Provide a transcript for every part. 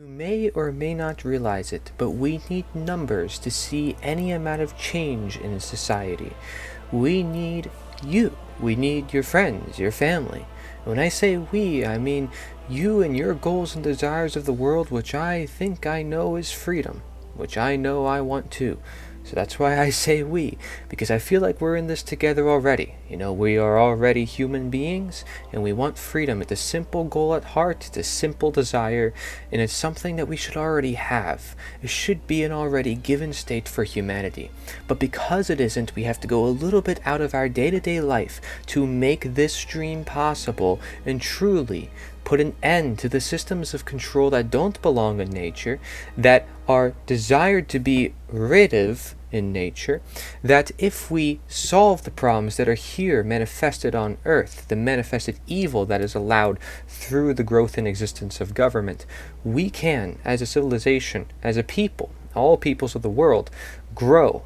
You may or may not realize it, but we need numbers to see any amount of change in society. We need you. We need your friends, your family. When I say we, I mean you and your goals and desires of the world, which I think I know is freedom, which I know I want too. So that's why I say we, because I feel like we're in this together already. We are already human beings, and we want freedom. It's a simple goal at heart, it's a simple desire, and it's something that we should already have. It should be an already given state for humanity. But because it isn't, we have to go a little bit out of our day-to-day life to make this dream possible and truly put an end to the systems of control that don't belong in nature, that are desired to be rid of in nature, that if we solve the problems that are here manifested on earth, the manifested evil that is allowed through the growth and existence of government, we can, as a civilization, as a people, all peoples of the world, grow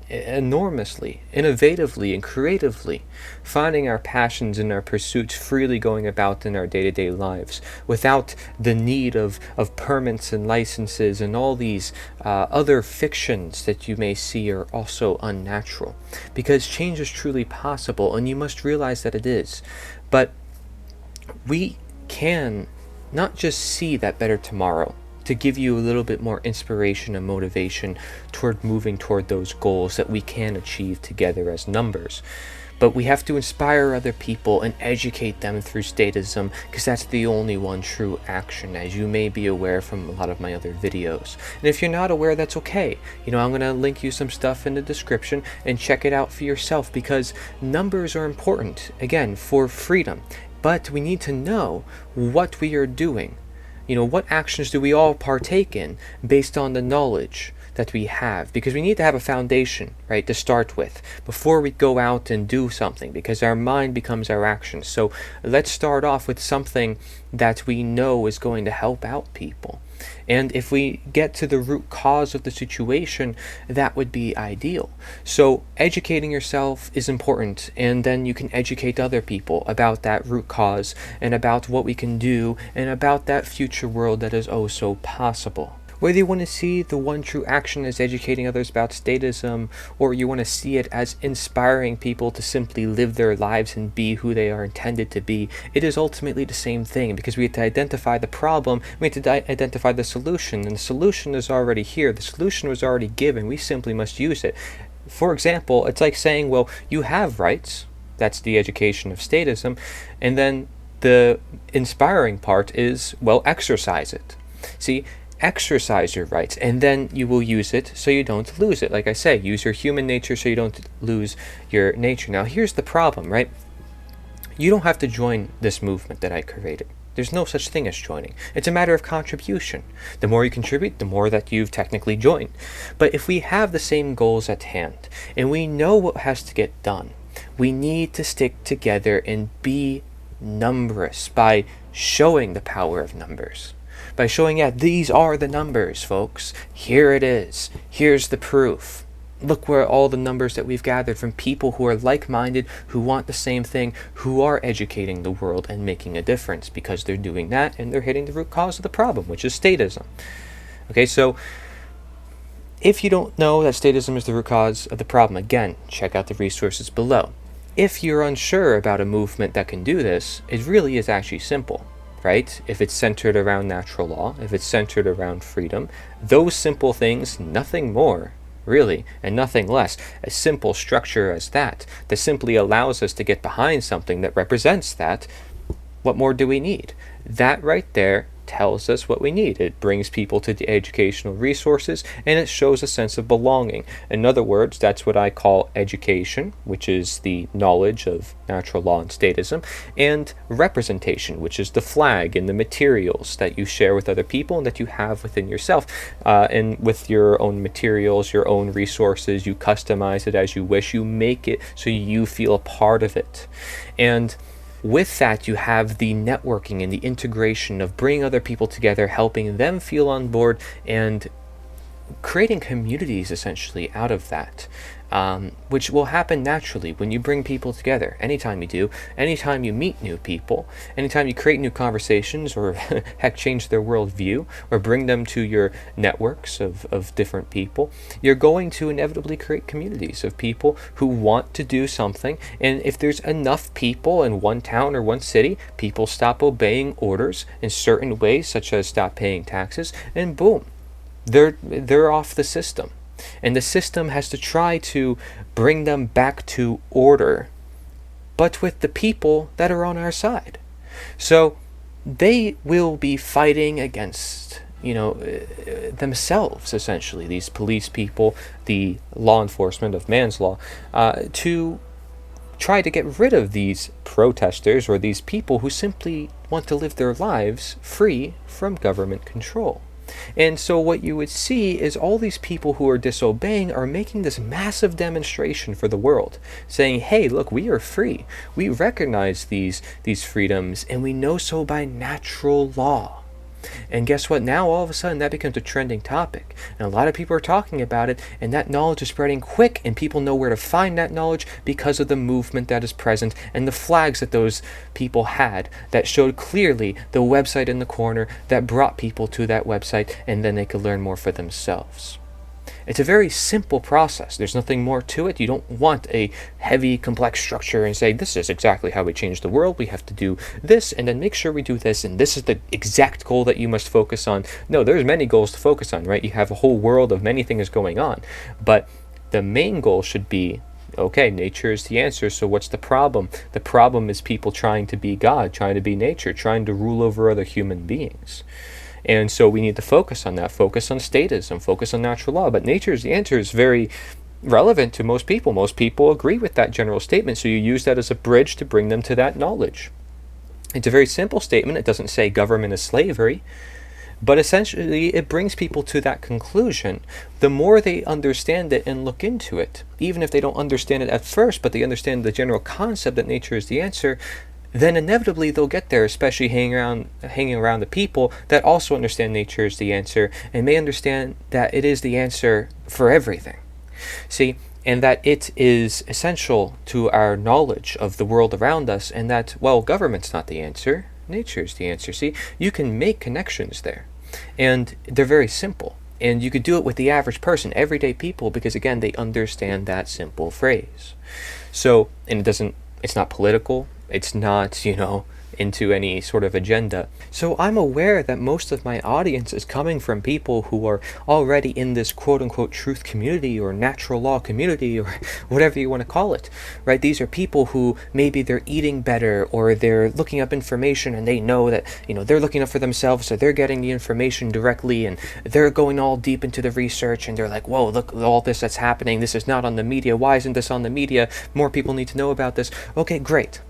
enormously, innovatively, and creatively, finding our passions and our pursuits freely going about in our day-to-day lives without the need of permits and licenses and all these other fictions that you may see are also unnatural. Because change is truly possible, and you must realize that it is. But we can not just see that better tomorrow, to give you a little bit more inspiration and motivation toward moving toward those goals that we can achieve together as numbers. But we have to inspire other people and educate them through statism, because that's the only one true action, as you may be aware from a lot of my other videos. And if you're not aware, that's okay. I'm going to link you some stuff in the description and check it out for yourself, because numbers are important, again, for freedom. But we need to know what we are doing. What actions do we all partake in based on the knowledge that we have? Because we need to have a foundation, right, to start with before we go out and do something, because our mind becomes our actions. So let's start off with something that we know is going to help out people. And if we get to the root cause of the situation, that would be ideal. So educating yourself is important, and then you can educate other people about that root cause and about what we can do and about that future world that is oh so possible. Whether you want to see the one true action as educating others about statism, or you want to see it as inspiring people to simply live their lives and be who they are intended to be, it is ultimately the same thing, because we have to identify the problem, we have to identify the solution, and the solution is already here. The solution was already given. We simply must use it. For example, it's like saying, well, you have rights. That's the education of statism. And then the inspiring part is, well, exercise it. See, exercise your rights, and then you will use it so you don't lose it. Like I say, use your human nature so you don't lose your nature. Now, here's the problem, right? You don't have to join this movement that I created. There's no such thing as joining. It's a matter of contribution. The more you contribute, the more that you've technically joined. But if we have the same goals at hand, and we know what has to get done, we need to stick together and be numerous by showing the power of numbers. By showing, yeah, these are the numbers, folks. Here it is. Here's the proof. Look where all the numbers that we've gathered from people who are like-minded, who want the same thing, who are educating the world and making a difference, because they're doing that and they're hitting the root cause of the problem, which is statism. Okay, so if you don't know that statism is the root cause of the problem, again, check out the resources below. If you're unsure about a movement that can do this, it really is actually simple. Right? If it's centered around natural law, if it's centered around freedom, those simple things, nothing more, really, and nothing less, a simple structure as that simply allows us to get behind something that represents that, what more do we need? That right there tells us what we need. It brings people to the educational resources, and it shows a sense of belonging. In other words, that's what I call education, which is the knowledge of natural law and statism, and representation, which is the flag and the materials that you share with other people and that you have within yourself. And with your own materials, your own resources, you customize it as you wish. You make it so you feel a part of it. And with that, you have the networking and the integration of bringing other people together, helping them feel on board, and creating communities essentially out of that. which will happen naturally when you bring people together. Anytime you do, anytime you meet new people, anytime you create new conversations, or heck, change their worldview, or bring them to your networks of different people, you're going to inevitably create communities of people who want to do something. And if there's enough people in one town or one city, people stop obeying orders in certain ways, such as stop paying taxes, and boom, they're off the system. And the system has to try to bring them back to order, but with the people that are on our side. So they will be fighting against, themselves, essentially, these police people, the law enforcement of man's law, to try to get rid of these protesters or these people who simply want to live their lives free from government control. And so what you would see is all these people who are disobeying are making this massive demonstration for the world, saying, hey, look, we are free. We recognize these freedoms, and we know so by natural law. And guess what? Now all of a sudden that becomes a trending topic, and a lot of people are talking about it, and that knowledge is spreading quick, and people know where to find that knowledge because of the movement that is present and the flags that those people had that showed clearly the website in the corner that brought people to that website, and then they could learn more for themselves. It's a very simple process. There's nothing more to it. You don't want a heavy, complex structure and say, this is exactly how we change the world. We have to do this, and then make sure we do this, and this is the exact goal that you must focus on. No, there's many goals to focus on, right? You have a whole world of many things going on. But the main goal should be, okay, nature is the answer, so what's the problem? The problem is people trying to be God, trying to be nature, trying to rule over other human beings. And so we need to focus on that, focus on statism, focus on natural law. But nature is the answer is very relevant to most people. Most people agree with that general statement, so you use that as a bridge to bring them to that knowledge. It's a very simple statement. It doesn't say government is slavery, but essentially it brings people to that conclusion. The more they understand it and look into it, even if they don't understand it at first, but they understand the general concept that nature is the answer, then inevitably they'll get there, especially hanging around the people that also understand nature is the answer and may understand that it is the answer for everything. See, and that it is essential to our knowledge of the world around us, and that, well, government's not the answer, nature is the answer. See, you can make connections there, and they're very simple. And you could do it with the average person, everyday people, because again, they understand that simple phrase. So, and it's not political. It's not, into any sort of agenda. So I'm aware that most of my audience is coming from people who are already in this quote-unquote truth community or natural law community or whatever you want to call it, right? These are people who maybe they're eating better or they're looking up information and they know that, they're looking up for themselves, so they're getting the information directly and they're going all deep into the research and they're like, whoa, look at all this that's happening. This is not on the media. Why isn't this on the media? More people need to know about this. Okay, great.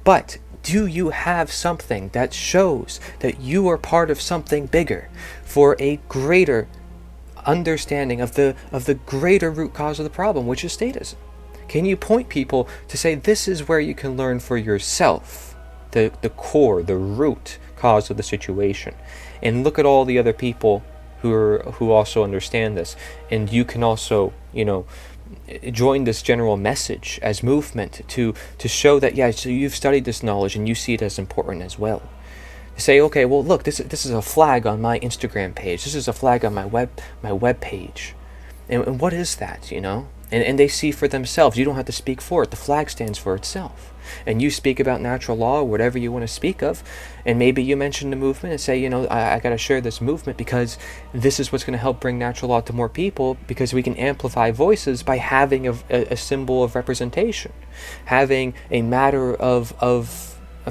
But do you have something that shows that you are part of something bigger for a greater understanding of the greater root cause of the problem, which is statism? Can you point people to say this is where you can learn for yourself the core, the root cause of the situation, and look at all the other people who also understand this, and you can also join this general message as movement to show that, yeah, so you've studied this knowledge and you see it as important as well. Say, okay, well, look, this is a flag on my Instagram page. This is a flag on my web page. And what is that, And they see for themselves. You don't have to speak for it. The flag stands for itself. And you speak about natural law or whatever you want to speak of, and maybe you mention the movement and say, I got to share this movement because this is what's going to help bring natural law to more people, because we can amplify voices by having a symbol of representation, having a matter of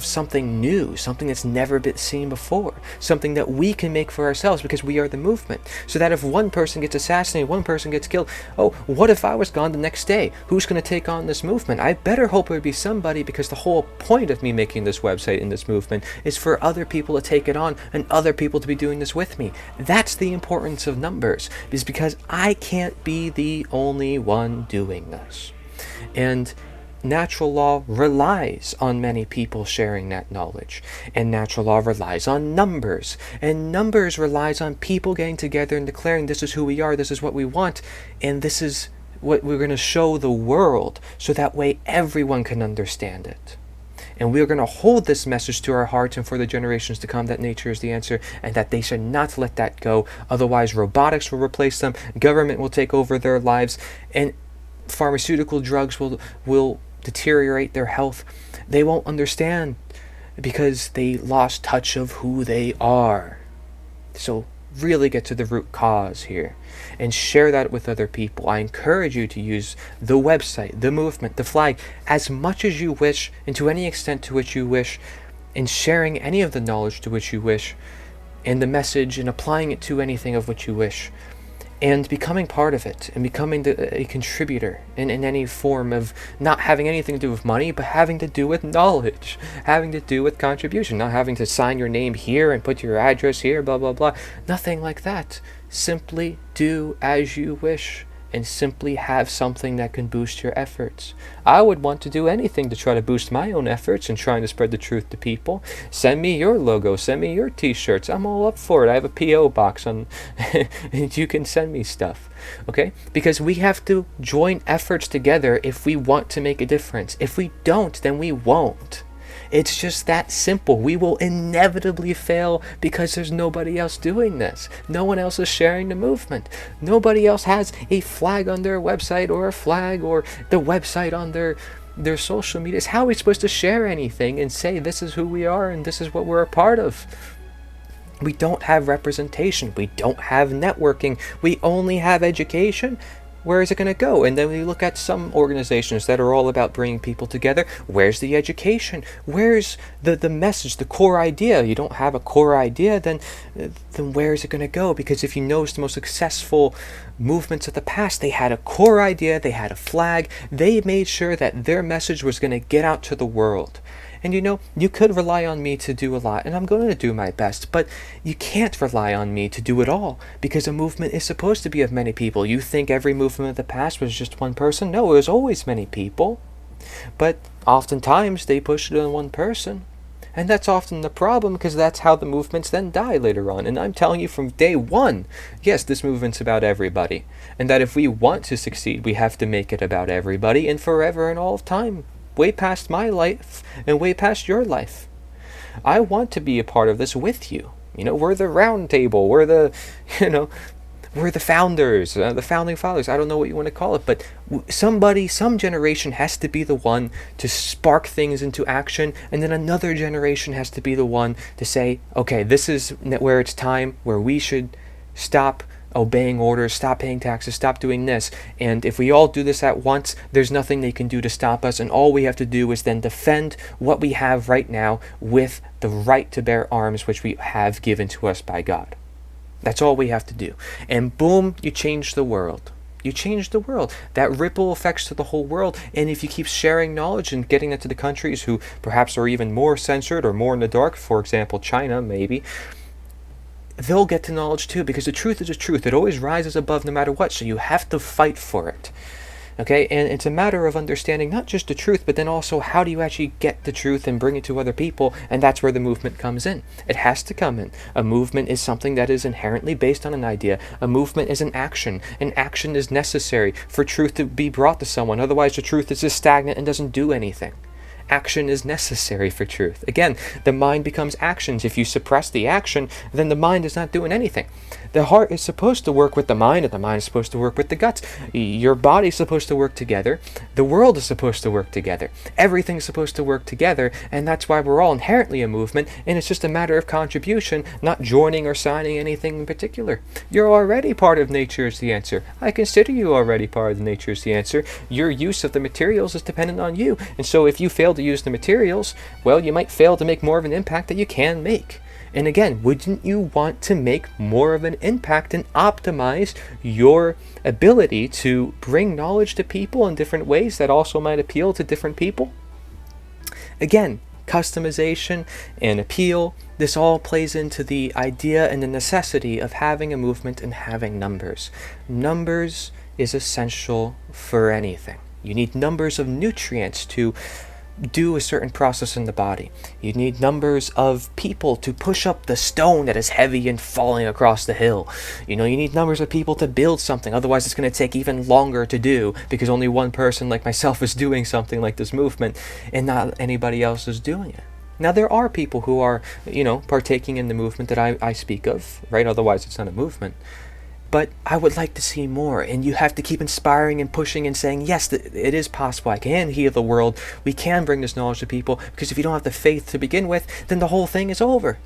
something new, something that's never been seen before, something that we can make for ourselves because we are the movement. So that if one person gets assassinated, one person gets killed, oh, what if I was gone the next day? Who's going to take on this movement? I better hope it would be somebody, because the whole point of me making this website and this movement is for other people to take it on and other people to be doing this with me. That's the importance of numbers, is because I can't be the only one doing this. And natural law relies on many people sharing that knowledge, and natural law relies on numbers, and numbers relies on people getting together and declaring this is who we are, this is what we want, and this is what we're going to show the world, so that way everyone can understand it. And we are going to hold this message to our hearts and for the generations to come, that nature is the answer, and that they should not let that go. Otherwise, robotics will replace them, government will take over their lives, and pharmaceutical drugs will deteriorate their health. They won't understand because they lost touch of who they are. So really get to the root cause here and share that with other people. I encourage you to use the website, the movement, the flag as much as you wish and to any extent to which you wish, in sharing any of the knowledge to which you wish, and the message and applying it to anything of which you wish, and becoming part of it and becoming a contributor in any form of not having anything to do with money, but having to do with knowledge, having to do with contribution, not having to sign your name here and put your address here, blah, blah, blah. Nothing like that. Simply do as you wish and simply have something that can boost your efforts. I would want to do anything to try to boost my own efforts and trying to spread the truth to people. Send me your logo, send me your t-shirts. I'm all up for it. I have a P.O. box and you can send me stuff. Okay? Because we have to join efforts together if we want to make a difference. If we don't, then we won't. It's just that simple. We will inevitably fail because there's nobody else doing this. No one else is sharing the movement. Nobody else has a flag on their website, or a flag or the website on their social media. How are we supposed to share anything and say this is who we are and this is what we're a part of? We don't have representation. We don't have networking. We only have education. Where is it going to go? And then we look at some organizations that are all about bringing people together. Where's the education? Where's the message, the core idea? You don't have a core idea, then where is it going to go? Because if you notice the most successful movements of the past, they had a core idea, they had a flag, they made sure that their message was going to get out to the world. And you could rely on me to do a lot, and I'm going to do my best, but you can't rely on me to do it all, because a movement is supposed to be of many people. You think every movement of the past was just one person? No, it was always many people. But oftentimes they push it on one person. And that's often the problem, because that's how the movements then die later on. And I'm telling you from day one, yes, this movement's about everybody. And that if we want to succeed, we have to make it about everybody and forever and all of time. Way past my life and way past your life. I want to be a part of this with you. We're the round table. We're the founders, the founding fathers. I don't know what you want to call it, but some generation has to be the one to spark things into action, and then another generation has to be the one to say, okay, this is where it's time, where we should stop obeying orders, stop paying taxes, stop doing this. And if we all do this at once, there's nothing they can do to stop us, and all we have to do is then defend what we have right now with the right to bear arms, which we have given to us by God. That's all we have to do. And boom, you change the world. You change the world. That ripple effects to the whole world. And if you keep sharing knowledge and getting it to the countries who perhaps are even more censored or more in the dark, for example, China maybe, they'll get to knowledge too, because the truth is the truth. It always rises above no matter what, so you have to fight for it. Okay, and it's a matter of understanding not just the truth, but then also how do you actually get the truth and bring it to other people, and that's where the movement comes in. It has to come in. A movement is something that is inherently based on an idea. A movement is an action. An action is necessary for truth to be brought to someone, otherwise the truth is just stagnant and doesn't do anything. Action is necessary for truth. Again, the mind becomes actions. If you suppress the action, then the mind is not doing anything. The heart is supposed to work with the mind, and the mind is supposed to work with the guts. Your body is supposed to work together. The world is supposed to work together. Everything's supposed to work together, and that's why we're all inherently a movement, and it's just a matter of contribution, not joining or signing anything in particular. You're already part of nature is the answer. I consider you already part of nature is the answer. Your use of the materials is dependent on you, and so if you fail to use the materials, well, you might fail to make more of an impact that you can make. And again, wouldn't you want to make more of an impact and optimize your ability to bring knowledge to people in different ways that also might appeal to different people? Again, customization and appeal, this all plays into the idea and the necessity of having a movement and having numbers. Numbers is essential for anything. You need numbers of nutrients to do a certain process in the body. You need numbers of people to push up the stone that is heavy and falling across the hill. You need numbers of people to build something. Otherwise, it's going to take even longer to do because only one person like myself is doing something like this movement and not anybody else is doing it. Now, there are people who are, partaking in the movement that I speak of, right? Otherwise, it's not a movement. But I would like to see more, and you have to keep inspiring and pushing and saying, yes, it is possible. I can heal the world. We can bring this knowledge to people, because if you don't have the faith to begin with, then the whole thing is over.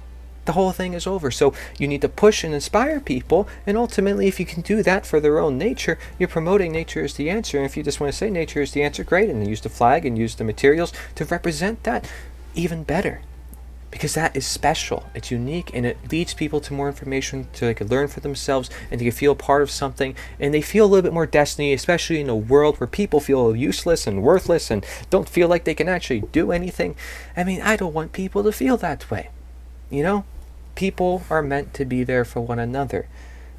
The whole thing is over. So you need to push and inspire people, and ultimately, if you can do that for their own nature, you're promoting nature is the answer. And if you just want to say nature is the answer, great, and then use the flag and use the materials to represent that, even better. Because that is special, it's unique, and it leads people to more information, to they can learn for themselves, and they can feel part of something, and they feel a little bit more destiny, especially in a world where people feel useless and worthless and don't feel like they can actually do anything. I mean, I don't want people to feel that way. People are meant to be there for one another.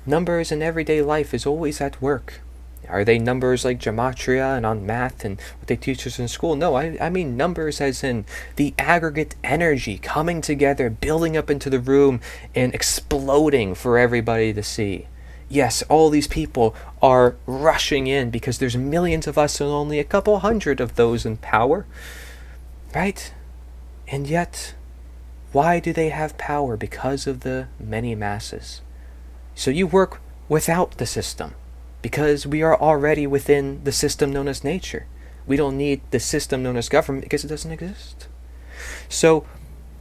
Numbers in everyday life is always at work. Are they numbers like gematria and on math and what they teach us in school? No, I mean numbers as in the aggregate energy coming together, building up into the room and exploding for everybody to see. Yes, all these people are rushing in because there's millions of us and only a couple hundred of those in power, right? And yet, why do they have power? Because of the many masses. So you work without the system, because we are already within the system known as nature. We don't need the system known as government because it doesn't exist. So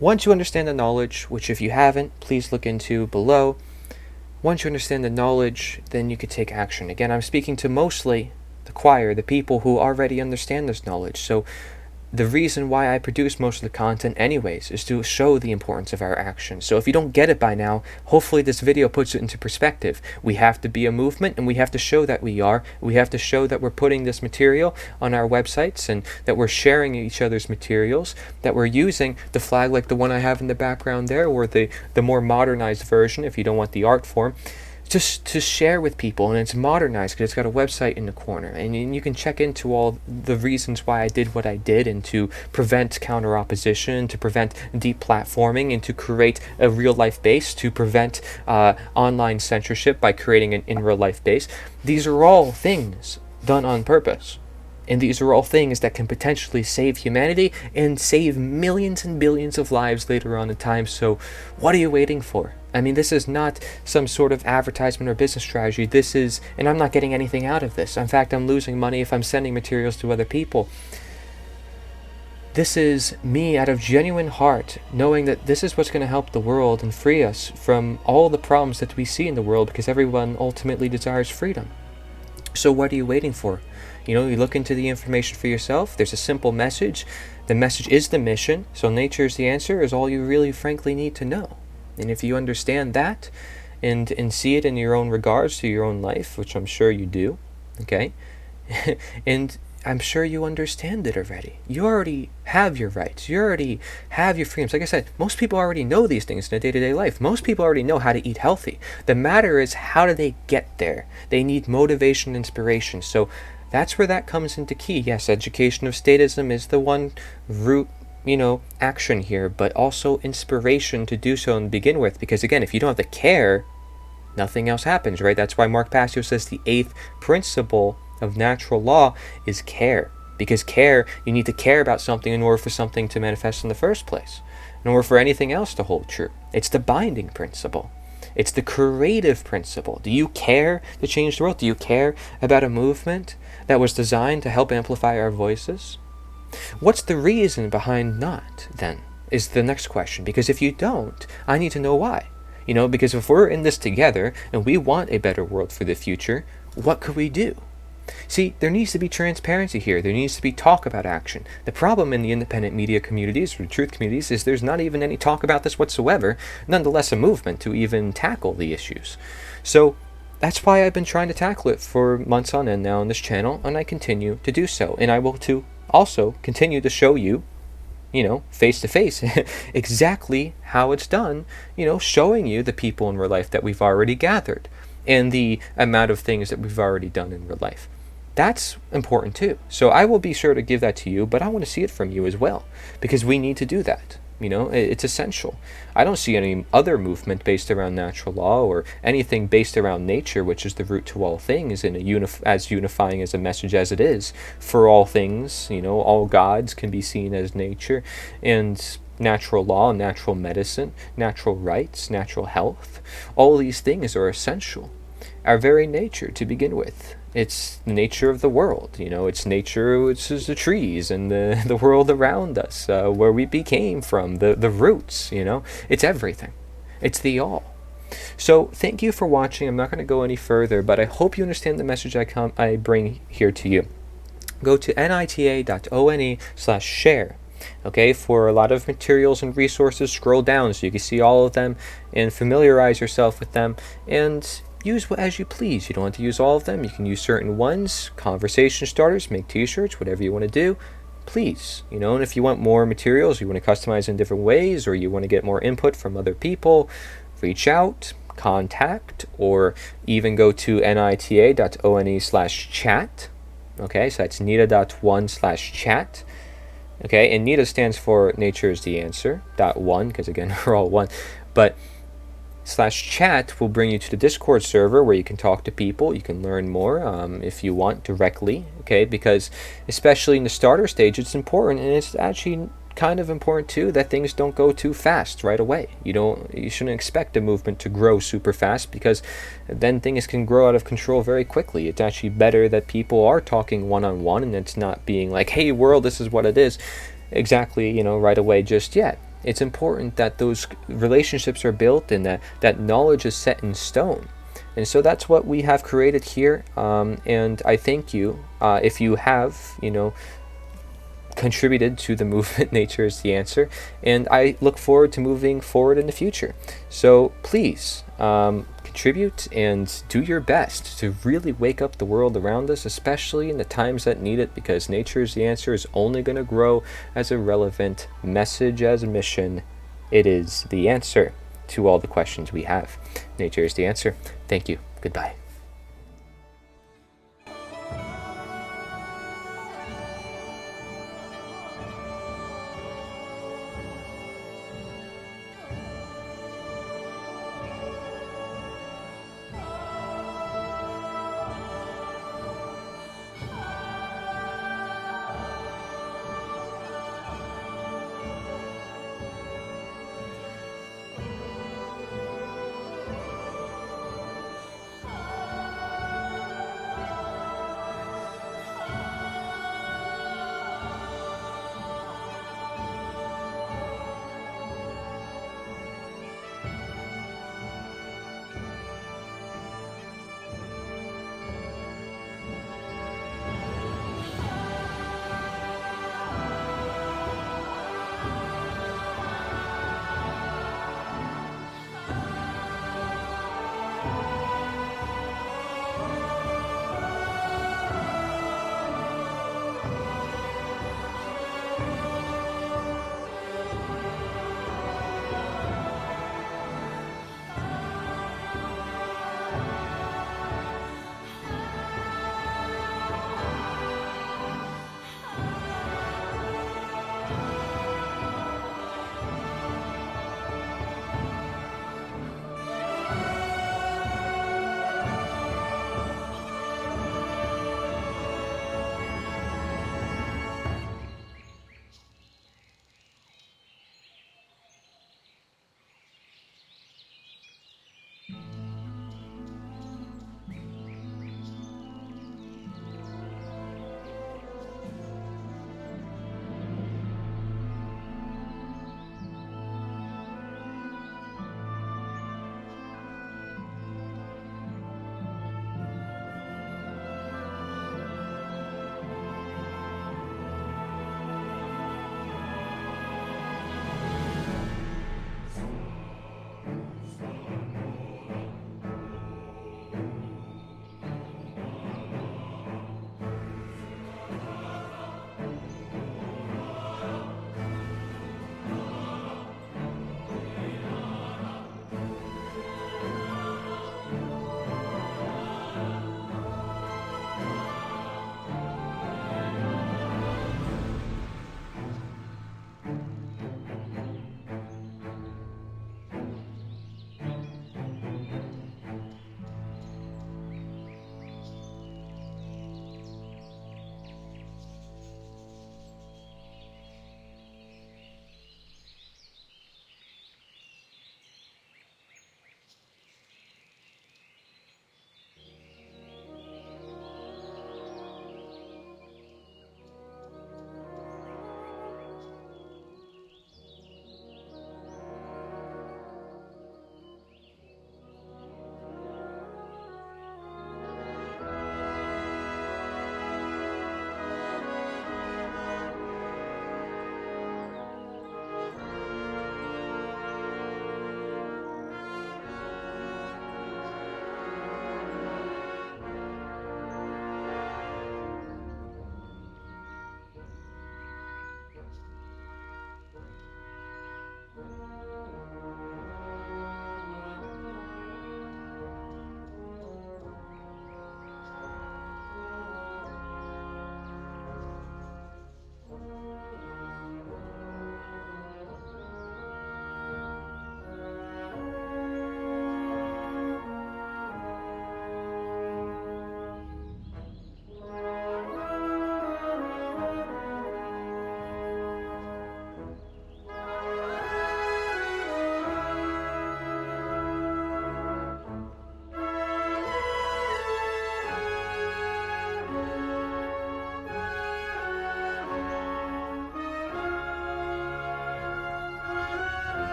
once you understand the knowledge, which if you haven't, please look into below. Once you understand the knowledge, then you could take action. Again, I'm speaking to mostly the choir, the people who already understand this knowledge. So the reason why I produce most of the content anyways is to show the importance of our actions. So if you don't get it by now, hopefully this video puts it into perspective. We have to be a movement, and we have to show that we are. We have to show that we're putting this material on our websites, and that we're sharing each other's materials, that we're using the flag like the one I have in the background there, or the more modernized version if you don't want the art form, just to share with people. And it's modernized because it's got a website in the corner, and you can check into all the reasons why I did what I did, and to prevent counter opposition, to prevent deplatforming, and to create a real life base, to prevent online censorship by creating an in real life base. These are all things done on purpose. And these are all things that can potentially save humanity and save millions and billions of lives later on in time. So what are you waiting for? I mean, this is not some sort of advertisement or business strategy. This is, and I'm not getting anything out of this. In fact, I'm losing money if I'm sending materials to other people. This is me out of genuine heart, knowing that this is what's going to help the world and free us from all the problems that we see in the world, because everyone ultimately desires freedom. So what are you waiting for? You look into the information for yourself. There's a simple message. The message is the mission. So nature is the answer is all you really frankly need to know. And if you understand that and see it in your own regards to your own life, which I'm sure you do, okay? And I'm sure you understand it already. You already have your rights. You already have your freedoms. Like I said, most people already know these things in their day-to-day life. Most people already know how to eat healthy. The matter is, how do they get there? They need motivation, inspiration. So that's where that comes into key. Yes, education of statism is the one root, action here, but also inspiration to do so and begin with. Because again, if you don't have the care, nothing else happens, right? That's why Mark Passio says the 8th principle of natural law is care. Because care, you need to care about something in order for something to manifest in the first place, in order for anything else to hold true. It's the binding principle. It's the creative principle. Do you care to change the world? Do you care about a movement that was designed to help amplify our voices? What's the reason behind not, then, is the next question. Because if you don't, I need to know why. Because if we're in this together and we want a better world for the future, what could we do? See, there needs to be transparency here. There needs to be talk about action. The problem in the independent media communities, or truth communities, is there's not even any talk about this whatsoever, nonetheless a movement to even tackle the issues. So that's why I've been trying to tackle it for months on end now on this channel, and I continue to do so. And I will too also continue to show you, face to face, exactly how it's done, showing you the people in real life that we've already gathered, and the amount of things that we've already done in real life. That's important too. So I will be sure to give that to you, but I want to see it from you as well, because we need to do that. It's essential. I don't see any other movement based around natural law or anything based around nature, which is the root to all things, and as unifying as a message as it is for all things. All gods can be seen as nature, and natural law, natural medicine, natural rights, natural health. All these things are essential. Our very nature to begin with. It's the nature of the world, it's nature, it's just the trees and the world around us, where we became from, the roots, it's everything. It's the all. So thank you for watching. I'm not going to go any further, but I hope you understand the message I bring here to you. Go to nita.one/share. Okay, for a lot of materials and resources, scroll down so you can see all of them and familiarize yourself with them, and use as you please. You don't have to use all of them. You can use certain ones, conversation starters, make t-shirts, whatever you want to do, please. And if you want more materials, you want to customize in different ways, or you want to get more input from other people, reach out, contact, or even go to nita.one/chat. Okay, so that's nita.one/chat. Okay, and NITA stands for Nature is the Answer, .1, because again, we're all one. But /chat will bring you to the Discord server where you can talk to people. You can learn more if you want directly, okay? Because especially in the starter stage, it's important, and it's actually kind of important too that things don't go too fast right away. You shouldn't expect a movement to grow super fast, because then things can grow out of control very quickly. It's actually better that people are talking one-on-one, and it's not being like, hey world, this is what it is, exactly, right away just yet. It's important that those relationships are built and that knowledge is set in stone. And so that's what we have created here. And I thank you if you have, contributed to the movement Nature is the Answer. And I look forward to moving forward in the future. So please contribute and do your best to really wake up the world around us, especially in the times that need it, because Nature is the Answer is only going to grow as a relevant message, as a mission. It is the answer to all the questions we have. Nature is the Answer. Thank you. Goodbye.